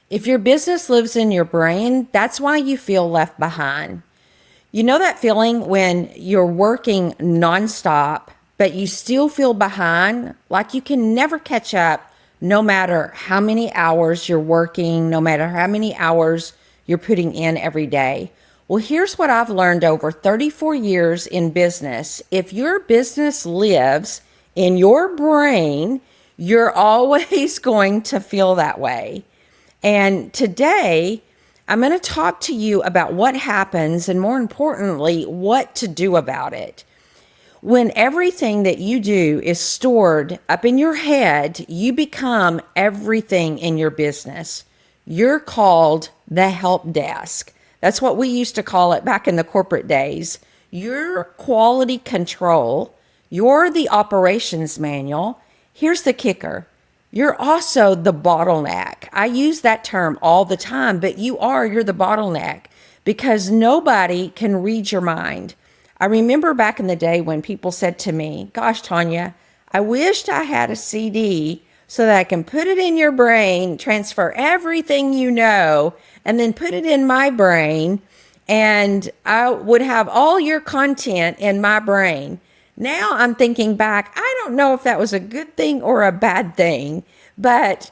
If your business lives in your brain, that's why you feel left behind. You know that feeling when you're working nonstop, but you still feel behind, like you can never catch up no matter how many hours you're working, no matter how many hours you're putting in every day. Well, here's what I've learned over 34 years in business. If your business lives in your brain, you're always going to feel that way. And today, I'm going to talk to you about what happens and, more importantly, what to do about it. When everything that you do is stored up in your head, you become everything in your business. You're called the help desk. That's what we used to call it back in the corporate days. You're quality control. You're the operations manual. Here's the kicker. You're also the bottleneck. I use that term all the time, but you're the bottleneck because nobody can read your mind. I remember back in the day when people said to me, gosh, Tanya, I wished I had a CD so that I can put it in your brain, transfer everything you know, and then put it in my brain, and I would have all your content in my brain. Now I'm thinking back, I don't know if that was a good thing or a bad thing, but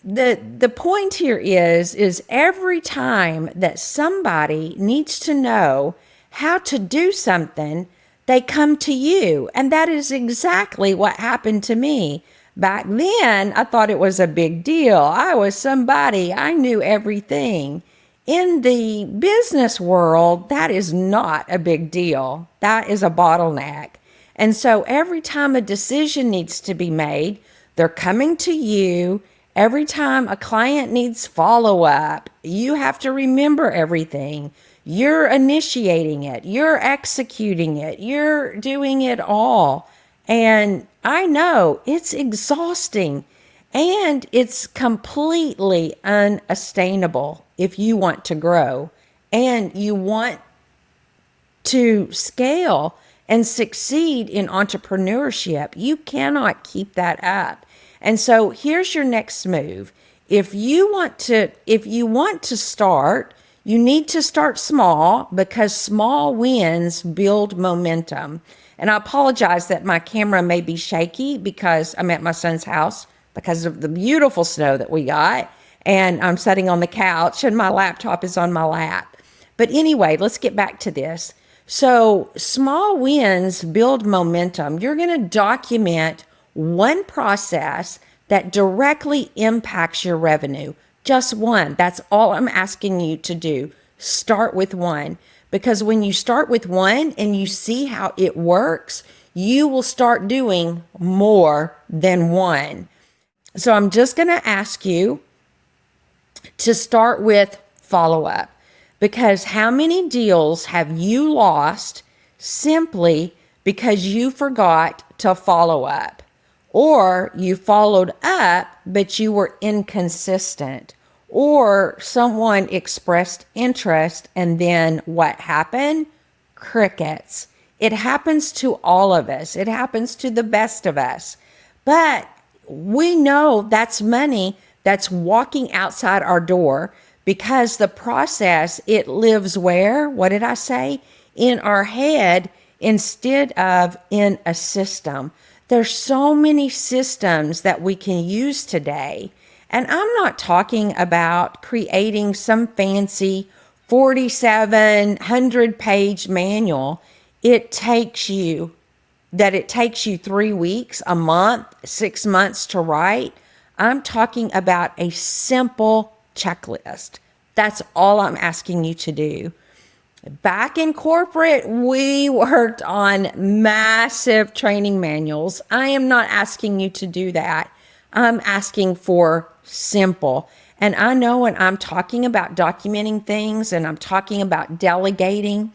the point here is every time that somebody needs to know how to do something, they come to you. And that is exactly what happened to me. Back then, I thought it was a big deal. I was somebody, I knew everything. In the business world, that is not a big deal. That is a bottleneck. And so every time a decision needs to be made, they're coming to you. Every time a client needs follow-up, you have to remember everything. You're initiating it. You're executing it. You're doing it all. And I know it's exhausting and it's completely unsustainable if you want to grow and you want to scale and succeed in entrepreneurship. You cannot keep that up. And so here's your next move. If you want to start, you need to start small because small wins build momentum. And I apologize that my camera may be shaky because I'm at my son's house because of the beautiful snow that we got. And I'm sitting on the couch and my laptop is on my lap. But anyway, let's get back to this. So small wins build momentum. You're going to document one process that directly impacts your revenue. Just one. That's all I'm asking you to do. Start with one. Because when you start with one and you see how it works, you will start doing more than one. So I'm just going to ask you to start with follow-up. Because how many deals have you lost simply because you forgot to follow up? Or you followed up, but you were inconsistent. Or someone expressed interest and then what happened? Crickets. It happens to all of us. It happens to the best of us. But we know that's money that's walking outside our door because the process, it lives where? What did I say? In our head instead of in a system. There's so many systems that we can use today. And I'm not talking about creating some fancy 4,700 page manual. It takes you 3 weeks, a month, 6 months to write. I'm talking about a simple checklist. That's all I'm asking you to do. Back in corporate, we worked on massive training manuals. I am not asking you to do that. I'm asking for simple. And I know when I'm talking about documenting things and I'm talking about delegating,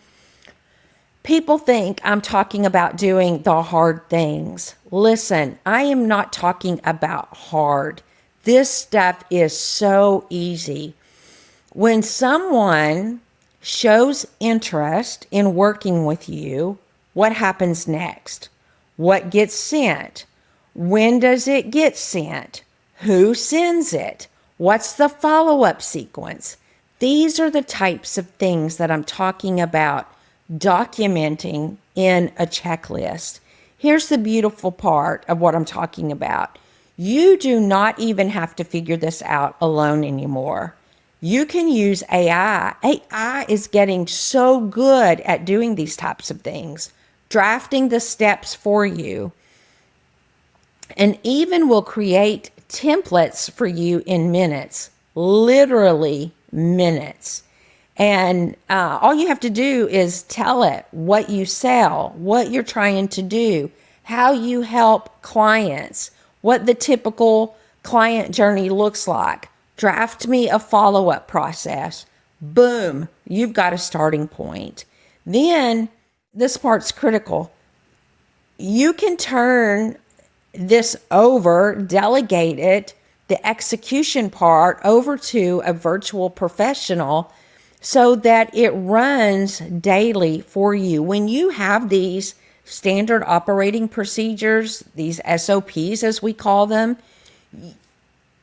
people think I'm talking about doing the hard things. Listen, I am not talking about hard. This stuff is so easy. When someone shows interest in working with you, what happens next? What gets sent? When does it get sent? Who sends it? What's the follow-up sequence? These are the types of things that I'm talking about documenting in a checklist. Here's the beautiful part of what I'm talking about. You do not even have to figure this out alone anymore. You can use AI. AI is getting so good at doing these types of things, drafting the steps for you, and even will create templates for you in minutes, literally minutes. And all you have to do is tell it what you sell, what you're trying to do, how you help clients, what the typical client journey looks like. Draft me a follow-up process. Boom, you've got a starting point. Then this part's critical. You can turn this over, delegate it, the execution part over to a virtual professional so that it runs daily for you. When you have these standard operating procedures, these SOPs as we call them,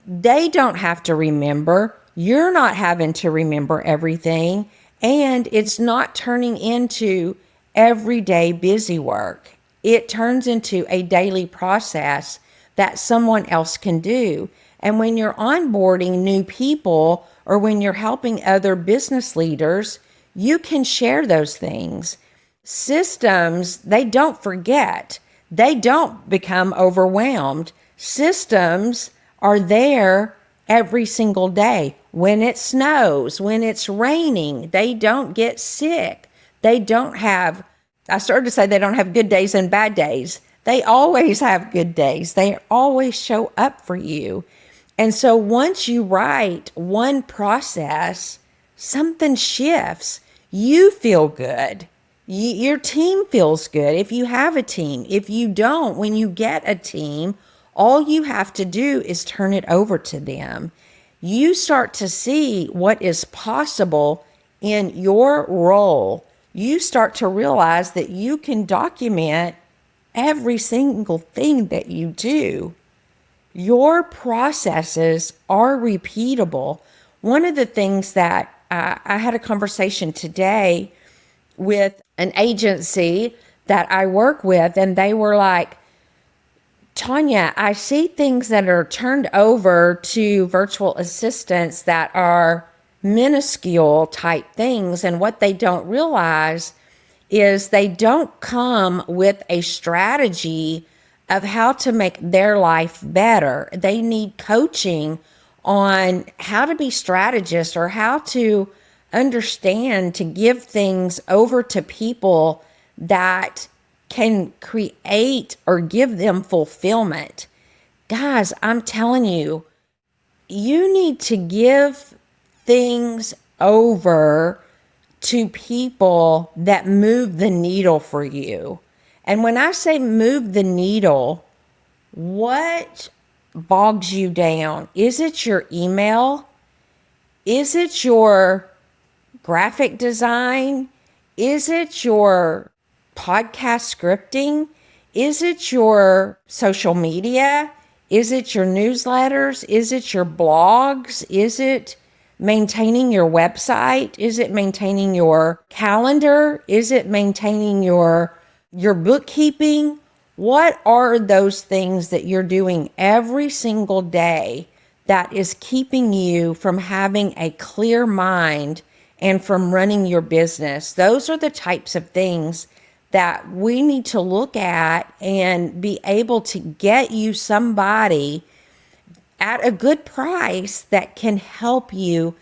they don't have to remember. You're not having to remember everything, and it's not turning into everyday busy work. It turns into a daily process that someone else can do. And when you're onboarding new people or when you're helping other business leaders, you can share those things. Systems, they don't forget. They don't become overwhelmed. Systems are there every single day. When it snows, when it's raining, they don't get sick. They don't have, I started to say they don't have good days and bad days. They always have good days. They always show up for you. And so once you write one process, something shifts. You feel good. Your team feels good if you have a team. If you don't, when you get a team, all you have to do is turn it over to them. You start to see what is possible in your role. You start to realize that you can document every single thing that you do. Your processes are repeatable. One of the things that I had a conversation today with an agency that I work with, and they were like, Tanya, I see things that are turned over to virtual assistants that are minuscule type things. And what they don't realize is they don't come with a strategy of how to make their life better. They need coaching on how to be strategists or how to understand to give things over to people that can create or give them fulfillment. Guys, I'm telling you, you need to give things over to people that move the needle for you. And when I say move the needle, what bogs you down? Is it your email? Is it your graphic design? Is it your podcast scripting? Is it your social media? Is it your newsletters? Is it your blogs? Is it maintaining your website? Is it maintaining your calendar? Is it maintaining your bookkeeping? What are those things that you're doing every single day that is keeping you from having a clear mind and from running your business? Those are the types of things that we need to look at and be able to get you somebody at a good price that can help you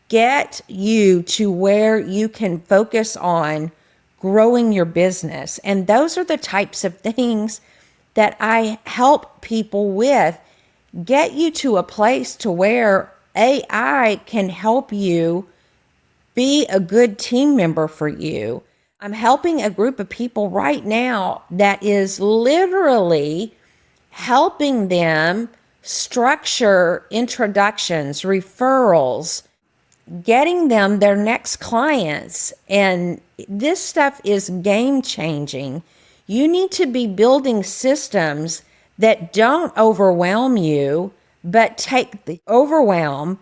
get you to where you can focus on growing your business. And those are the types of things that I help people with. Get you to a place to where AI can help you be a good team member for you. I'm helping a group of people right now that is literally helping them structure introductions, referrals, getting them their next clients. And this stuff is game changing. You need to be building systems that don't overwhelm you, but take the overwhelm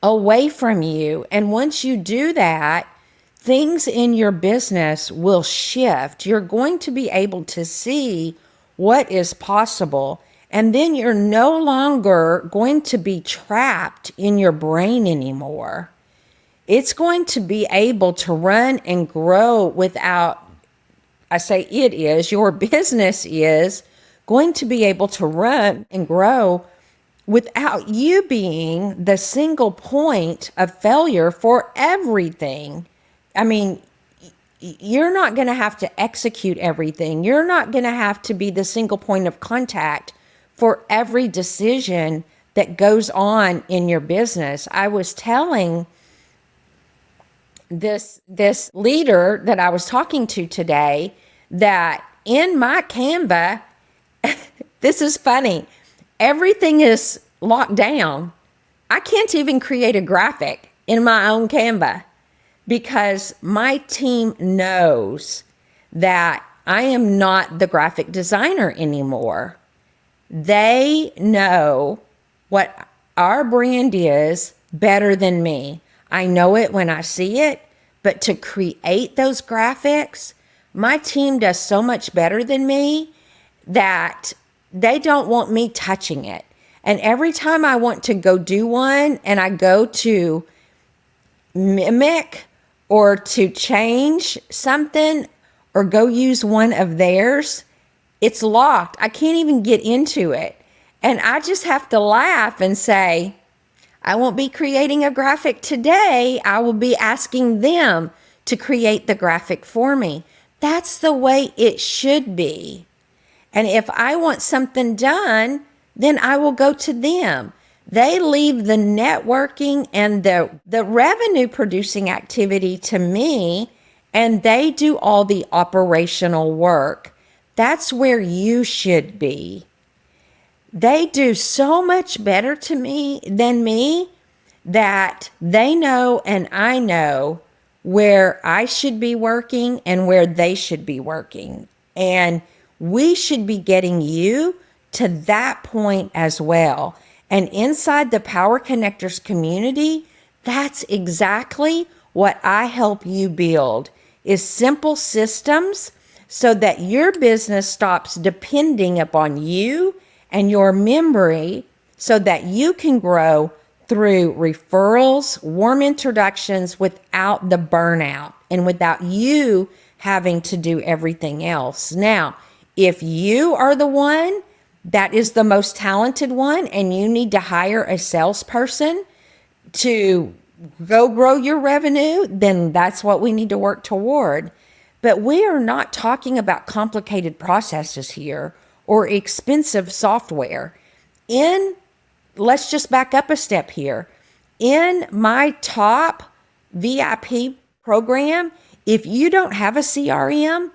away from you. And once you do that, things in your business will shift. You're going to be able to see what is possible. And then you're no longer going to be trapped in your brain anymore. It's going to be able to run and grow without, I say it is, your business is going to be able to run and grow without you being the single point of failure for everything. I mean, you're not going to have to execute everything. You're not going to have to be the single point of contact for every decision that goes on in your business. I was telling this leader that I was talking to today that in my Canva, this is funny, everything is locked down. I can't even create a graphic in my own Canva because my team knows that I am not the graphic designer anymore. They know what our brand is better than me. I know it when I see it, but to create those graphics, my team does so much better than me that they don't want me touching it. And every time I want to go do one and I go to mimic or to change something or go use one of theirs, it's locked. I can't even get into it. And I just have to laugh and say, I won't be creating a graphic today. I will be asking them to create the graphic for me. That's the way it should be. And if I want something done, then I will go to them. They leave the networking and the revenue producing activity to me, and they do all the operational work. That's where you should be. They do so much better to me than me that they know and I know where I should be working and where they should be working. And we should be getting you to that point as well. And inside the Power Connectors community, that's exactly what I help you build, is simple systems so that your business stops depending upon you and your memory so that you can grow through referrals, warm introductions without the burnout and without you having to do everything else. Now, if you are the one that is the most talented one and you need to hire a salesperson to go grow your revenue, then that's what we need to work toward. But we are not talking about complicated processes here or expensive software. Let's just back up a step here. In my top VIP program, if you don't have a CRM,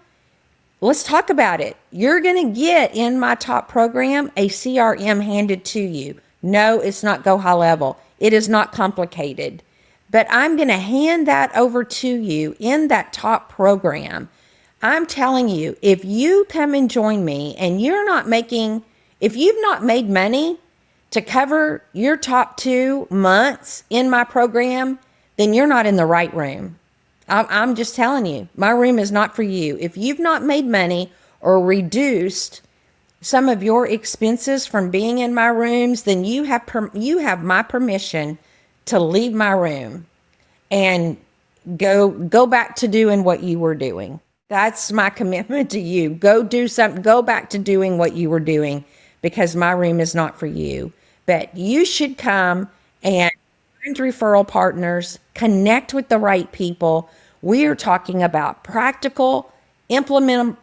let's talk about it. You're going to get in my top program a CRM handed to you. No, it's not Go High Level. It is not complicated. But I'm going to hand that over to you in that top program. I'm telling you, if you come and join me and if you've not made money to cover your top 2 months in my program, then you're not in the right room. I'm just telling you, my room is not for you. If you've not made money or reduced some of your expenses from being in my rooms, then you have my permission to leave my room and go back to doing what you were doing. That's my commitment to you. Go do something. Go back to doing what you were doing because my room is not for you. But you should come and find referral partners, connect with the right people. We are talking about practical, implementable,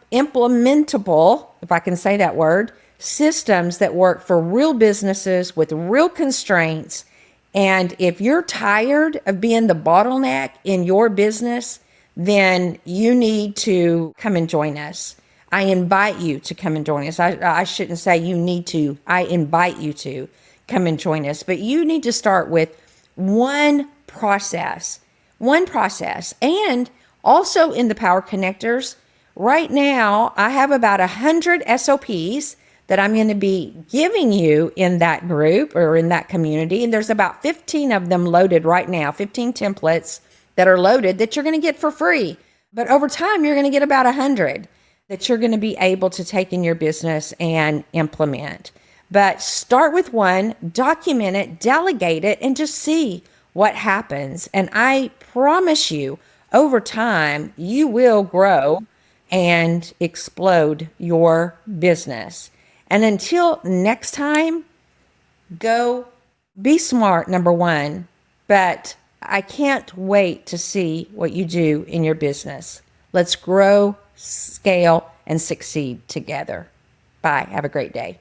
if I can say that word, systems that work for real businesses with real constraints. And if you're tired of being the bottleneck in your business, then you need to come and join us. I invite you to come and join us. I shouldn't say you need to. I invite you to come and join us. But you need to start with one process. And also in the Power Connectors, right now, I have about 100 SOPs that I'm going to be giving you in that group or in that community. And there's about 15 of them loaded right now, 15 templates that are loaded that you're going to get for free. But over time, you're going to get about 100 that you're going to be able to take in your business and implement. But start with one, document it, delegate it, and just see what happens. And I promise you, over time, you will grow and explode your business. And until next time, go be smart, number one. But I can't wait to see what you do in your business. Let's grow, scale, and succeed together. Bye. Have a great day.